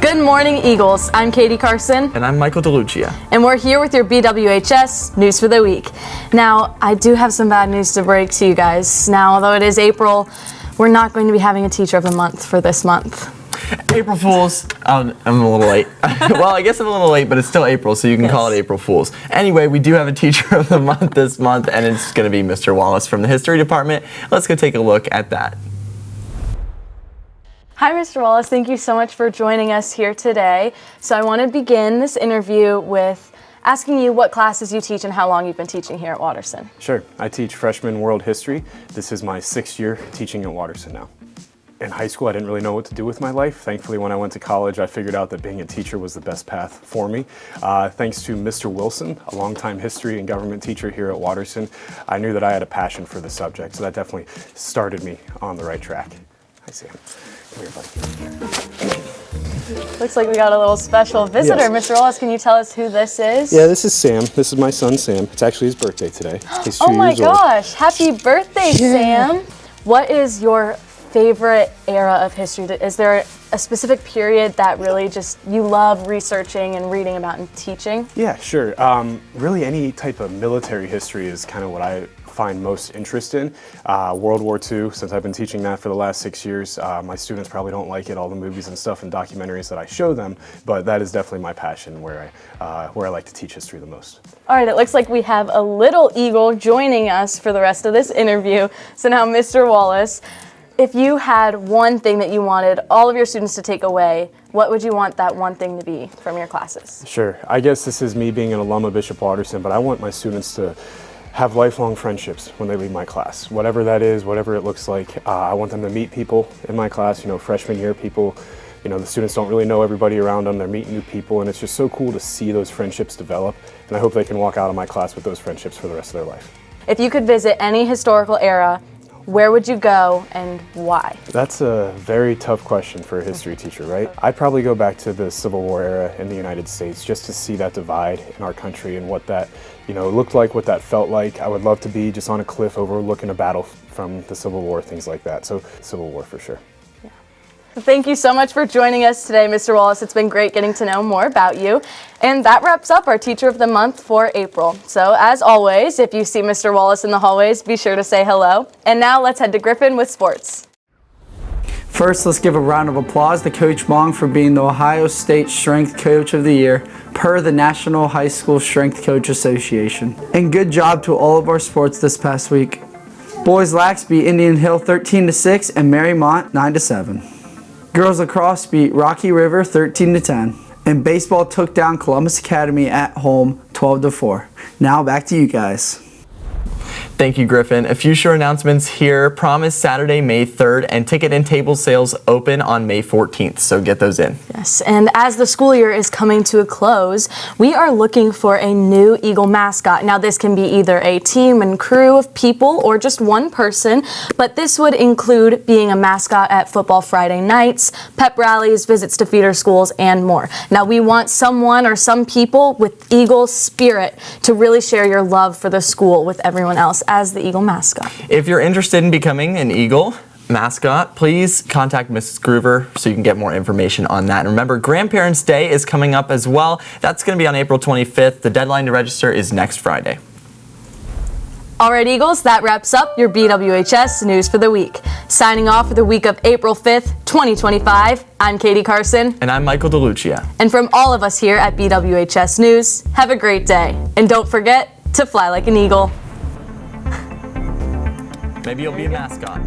Good morning, Eagles. I'm Katie Carson. And I'm Michael DeLucia. And we're here with your BWHS News for the Week. Now, I do have some bad news to break to you guys. Now, although it is April, we're not going to be having a Teacher of the Month for this month. April Fools. I'm a little late. Well, I guess I'm a little late, but it's still April, so you can call it April Fools. Anyway, we do have a Teacher of the Month this month, and it's going to be Mr. Wallace from the History Department. Let's go take a look at that. Hi, Mr. Wallace. Thank you so much for joining us here today. So I want to begin this interview with asking you what classes you teach and how long you've been teaching here at Watterson. Sure. I teach freshman world history. This is my 6th year teaching at Watterson now. In high school, I didn't really know what to do with my life. Thankfully, when I went to college, I figured out that being a teacher was the best path for me. Thanks to Mr. Wilson, a longtime history and government teacher here at Watterson, I knew that I had a passion for the subject, so that definitely started me on the right track. Hi, Sam. Come here, buddy. Looks like we got a little special visitor. Yes. Mr. Wallace, can you tell us who this is? Yeah, this is Sam. This is my son, Sam. It's actually his birthday today. He's 2 Oh my years old. gosh, happy birthday, Sam. What is your favorite era of history? Is there a specific period that really just you love researching and reading about and teaching? Yeah, sure. Really any type of military history is kind of what I find most interest in. World War II, since I've been teaching that for the last 6 years, my students probably don't like it, all the movies and stuff and documentaries that I show them, but that is definitely my passion where I like to teach history the most. All right, it looks like we have a little eagle joining us for the rest of this interview. So now, Mr. Wallace, if you had one thing that you wanted all of your students to take away, what would you want that one thing to be from your classes? Sure. I guess this is me being an alum of Bishop Watterson, but I want my students to have lifelong friendships when they leave my class. Whatever that is, whatever it looks like, I want them to meet people in my class, freshman year people. The students don't really know everybody around them. They're meeting new people, and it's just so cool to see those friendships develop. And I hope they can walk out of my class with those friendships for the rest of their life. If you could visit any historical era, where would you go and why? That's a very tough question for a history teacher, right? I'd probably go back to the Civil War era in the United States just to see that divide in our country and what that looked like, what that felt like. I would love to be just on a cliff overlooking a battle from the Civil War, things like that. So Civil War for sure. Thank you so much for joining us today, Mr. Wallace. It's been great getting to know more about you. And that wraps up our Teacher of the Month for April. So as always, if you see Mr. Wallace in the hallways, be sure to say hello. And now let's head to Griffin with sports. First, let's give a round of applause to Coach Bong for being the Ohio State Strength Coach of the Year per the National High School Strength Coach Association. And good job to all of our sports this past week. Boys Lax beat Indian Hill 13-6 and Marymount 9-7. Girls lacrosse beat Rocky River 13-10. And baseball took down Columbus Academy at home 12-4. Now back to you guys. Thank you, Griffin. A few short announcements here. Prom is Saturday, May 3rd, and ticket and table sales open on May 14th, so get those in. Yes, and as the school year is coming to a close, we are looking for a new Eagle mascot. Now, this can be either a team and crew of people or just one person, but this would include being a mascot at football Friday nights, pep rallies, visits to feeder schools, and more. Now, we want someone or some people with Eagle spirit to really share your love for the school with everyone else as the Eagle mascot. If you're interested in becoming an Eagle mascot, please contact Mrs. Groover so you can get more information on that. And remember, Grandparents' Day is coming up as well. That's going to be on April 25th. The deadline to register is next Friday. All right, Eagles, that wraps up your BWHS News for the Week. Signing off for the week of April 5th, 2025, I'm Katie Carson. And I'm Michael DeLucia. And from all of us here at BWHS News, have a great day. And don't forget to fly like an eagle. Maybe you'll be a mascot.